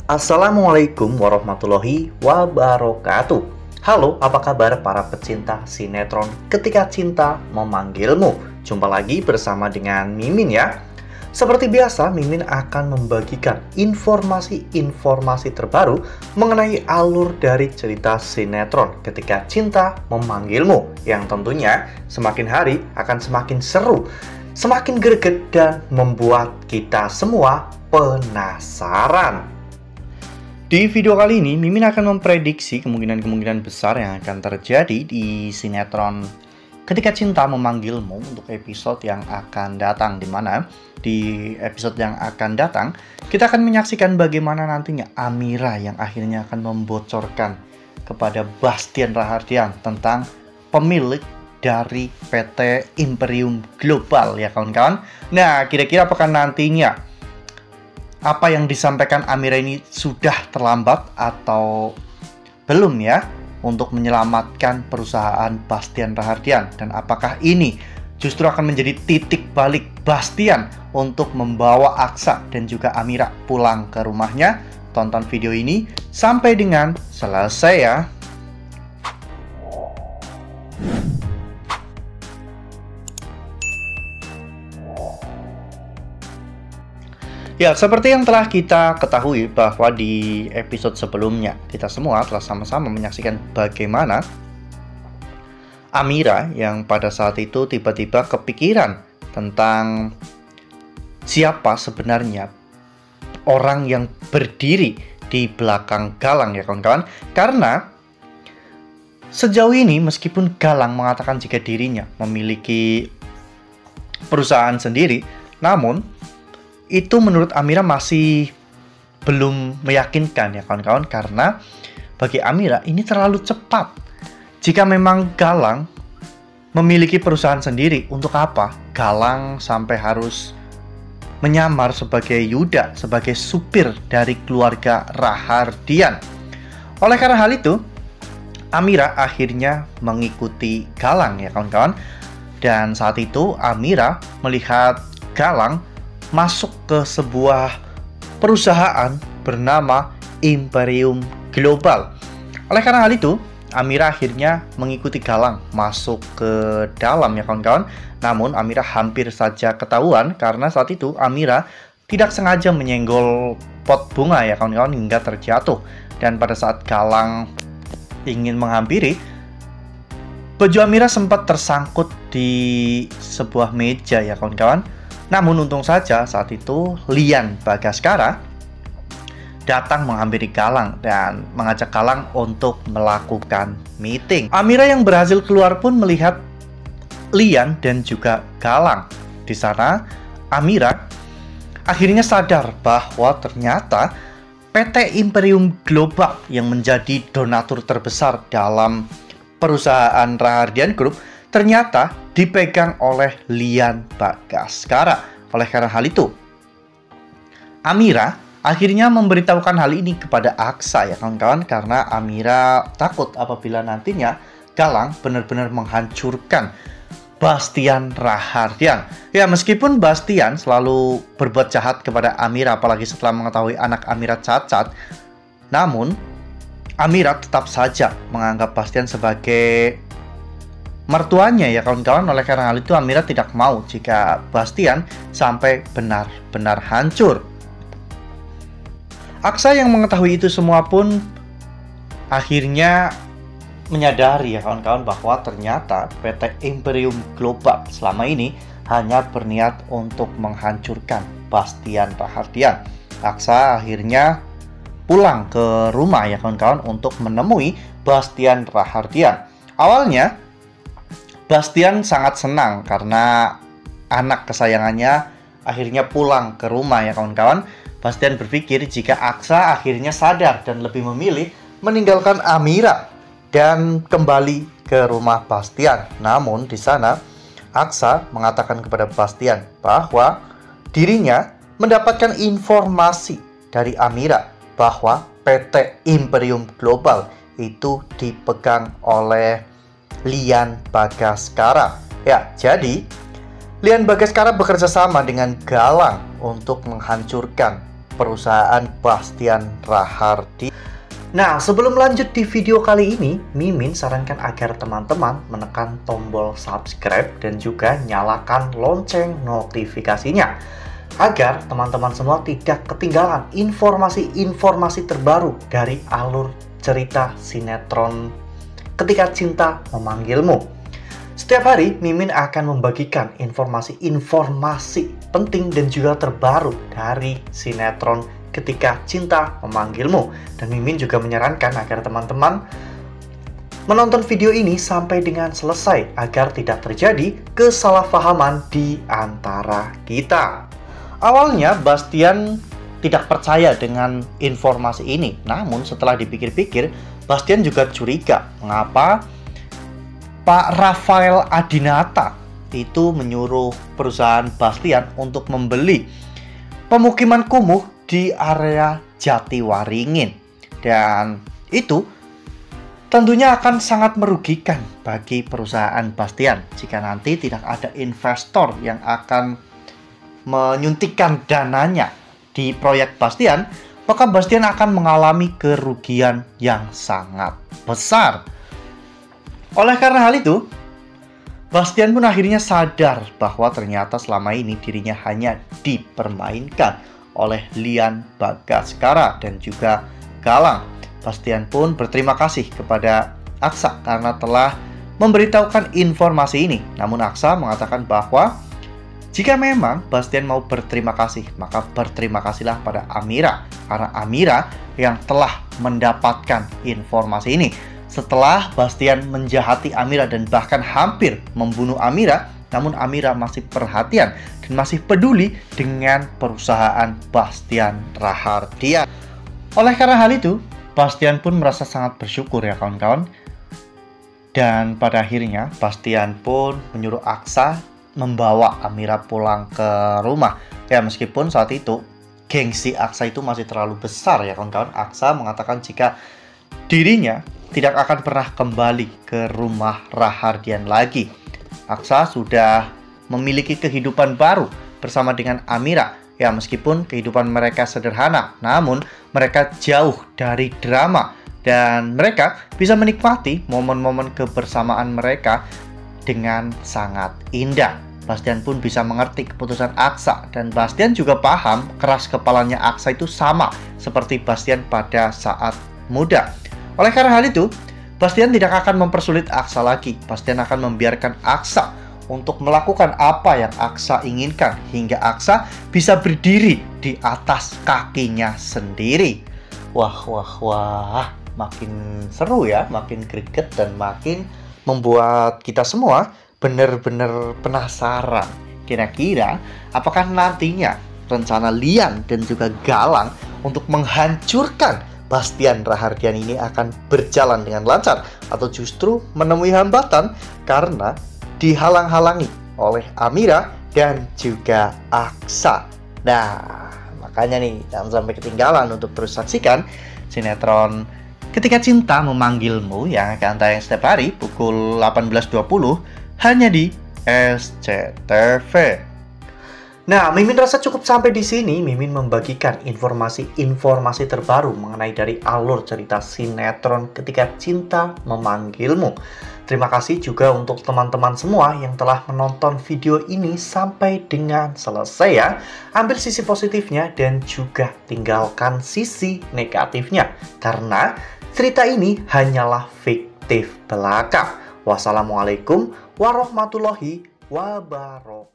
Assalamualaikum warahmatullahi wabarakatuh. Halo, apa kabar para pecinta sinetron Ketika Cinta Memanggilmu? Jumpa lagi bersama dengan Mimin ya. Seperti biasa, Mimin akan membagikan informasi-informasi terbaru mengenai alur dari cerita sinetron Ketika Cinta Memanggilmu, yang tentunya semakin hari akan semakin seru, semakin greget, dan membuat kita semua penasaran. Di video kali ini, Mimin akan memprediksi kemungkinan-kemungkinan besar yang akan terjadi di sinetron Ketika Cinta Memanggilmu untuk episode yang akan datang, di mana di episode yang akan datang kita akan menyaksikan bagaimana nantinya Amira yang akhirnya akan membocorkan kepada Bastian Rahardian tentang pemilik dari PT Imperium Global ya kawan-kawan. Nah, kira-kira apakah nantinya apa yang disampaikan Amira ini sudah terlambat atau belum ya untuk menyelamatkan perusahaan Bastian Rahardian, dan apakah ini justru akan menjadi titik balik Bastian untuk membawa Aksa dan juga Amira pulang ke rumahnya? Tonton video ini sampai dengan selesai ya. Ya, seperti yang telah kita ketahui bahwa di episode sebelumnya kita semua telah sama-sama menyaksikan bagaimana Amira yang pada saat itu tiba-tiba kepikiran tentang siapa sebenarnya orang yang berdiri di belakang Galang ya kawan-kawan. Karena sejauh ini meskipun Galang mengatakan jika dirinya memiliki perusahaan sendiri, namun itu menurut Amira masih belum meyakinkan ya kawan-kawan, karena bagi Amira ini terlalu cepat. Jika memang Galang memiliki perusahaan sendiri, untuk apa Galang sampai harus menyamar sebagai Yuda, sebagai supir dari keluarga Rahardian? Oleh karena hal itu, Amira akhirnya mengikuti Galang ya kawan-kawan. Dan saat itu Amira melihat Galang masuk ke sebuah perusahaan bernama Imperium Global. Oleh karena hal itu, Amira akhirnya mengikuti Galang masuk ke dalam ya kawan-kawan. Namun Amira hampir saja ketahuan karena saat itu Amira tidak sengaja menyenggol pot bunga ya kawan-kawan hingga terjatuh. Dan pada saat Galang ingin menghampiri, baju Amira sempat tersangkut di sebuah meja ya kawan-kawan. Namun untung saja saat itu Lian Bagaskara datang menghampiri Galang dan mengajak Galang untuk melakukan meeting. Amira yang berhasil keluar pun melihat Lian dan juga Galang. Di sana Amira akhirnya sadar bahwa ternyata PT Imperium Global yang menjadi donatur terbesar dalam perusahaan Rahardian Group ternyata dipegang oleh Lian Bagaskara. Oleh karena hal itu, Amira akhirnya memberitahukan hal ini kepada Aksa ya kawan-kawan, karena Amira takut apabila nantinya Galang benar-benar menghancurkan Bastian Rahardian. Ya, meskipun Bastian selalu berbuat jahat kepada Amira, apalagi setelah mengetahui anak Amira cacat, namun Amira tetap saja menganggap Bastian sebagai mertuanya ya kawan-kawan. Oleh karena hal itu Amira tidak mau jika Bastian sampai benar-benar hancur. Aksa yang mengetahui itu semua pun akhirnya menyadari ya kawan-kawan bahwa ternyata PT Imperium Global selama ini hanya berniat untuk menghancurkan Bastian Rahardian. Aksa akhirnya pulang ke rumah ya kawan-kawan untuk menemui Bastian Rahardian. Awalnya Bastian sangat senang karena anak kesayangannya akhirnya pulang ke rumah ya kawan-kawan. Bastian berpikir jika Aksa akhirnya sadar dan lebih memilih meninggalkan Amira dan kembali ke rumah Bastian. Namun di sana Aksa mengatakan kepada Bastian bahwa dirinya mendapatkan informasi dari Amira bahwa PT Imperium Global itu dipegang oleh Lian Bagaskara. Ya, jadi Lian Bagaskara bekerja sama dengan Galang untuk menghancurkan perusahaan Bastian Rahardian. Nah, sebelum lanjut di video kali ini, Mimin sarankan agar teman-teman menekan tombol subscribe dan juga nyalakan lonceng notifikasinya, agar teman-teman semua tidak ketinggalan informasi-informasi terbaru dari alur cerita sinetron Ketika Cinta Memanggilmu. Setiap hari, Mimin akan membagikan informasi-informasi penting dan juga terbaru dari sinetron Ketika Cinta Memanggilmu. Dan Mimin juga menyarankan agar teman-teman menonton video ini sampai dengan selesai agar tidak terjadi kesalahpahaman di antara kita. Awalnya Bastian tidak percaya dengan informasi ini, namun setelah dipikir-pikir, Bastian juga curiga mengapa Pak Rafael Adinata itu menyuruh perusahaan Bastian untuk membeli pemukiman kumuh di area Jatiwaringin. Dan itu tentunya akan sangat merugikan bagi perusahaan Bastian jika nanti tidak ada investor yang akan menyuntikkan dananya di proyek Bastian, maka Bastian akan mengalami kerugian yang sangat besar. Oleh karena hal itu, Bastian pun akhirnya sadar bahwa ternyata selama ini dirinya hanya dipermainkan oleh Lian Bagaskara dan juga Galang. Bastian pun berterima kasih kepada Aksa karena telah memberitahukan informasi ini. Namun Aksa mengatakan bahwa jika memang Bastian mau berterima kasih, maka berterima kasihlah pada Amira, karena Amira yang telah mendapatkan informasi ini. Setelah Bastian menjahati Amira dan bahkan hampir membunuh Amira, namun Amira masih perhatian dan masih peduli dengan perusahaan Bastian Rahardian. Oleh karena hal itu, Bastian pun merasa sangat bersyukur ya kawan-kawan. Dan pada akhirnya Bastian pun menyuruh Aksa membawa Amira pulang ke rumah. Ya, meskipun saat itu gengsi Aksa itu masih terlalu besar ya kawan-kawan. Aksa mengatakan jika dirinya tidak akan pernah kembali ke rumah Rahardian lagi. Aksa sudah memiliki kehidupan baru bersama dengan Amira. Ya, meskipun kehidupan mereka sederhana, namun mereka jauh dari drama. Dan mereka bisa menikmati momen-momen kebersamaan mereka dengan sangat indah. Bastian pun bisa mengerti keputusan Aksa. Dan Bastian juga paham keras kepalanya Aksa itu sama seperti Bastian pada saat muda. Oleh karena hal itu, Bastian tidak akan mempersulit Aksa lagi. Bastian akan membiarkan Aksa untuk melakukan apa yang Aksa inginkan, hingga Aksa bisa berdiri di atas kakinya sendiri. Wah, makin seru ya, makin greget dan makin membuat kita semua benar-benar penasaran. Kira-kira apakah nantinya rencana Lian dan juga Galang untuk menghancurkan Bastian Rahardian ini akan berjalan dengan lancar, atau justru menemui hambatan karena dihalang-halangi oleh Amira dan juga Aksa. Nah, makanya nih jangan sampai ketinggalan untuk terus saksikan sinetron Ketika Cinta Memanggilmu yang akan tayang setiap hari pukul 18.20 hanya di SCTV. Nah, Mimin rasa cukup sampai di sini. Mimin membagikan informasi-informasi terbaru mengenai dari alur cerita sinetron Ketika Cinta Memanggilmu. Terima kasih juga untuk teman-teman semua yang telah menonton video ini sampai dengan selesai ya. Ambil sisi positifnya dan juga tinggalkan sisi negatifnya, karena cerita ini hanyalah fiktif belaka. Wassalamualaikum warahmatullahi wabarakatuh.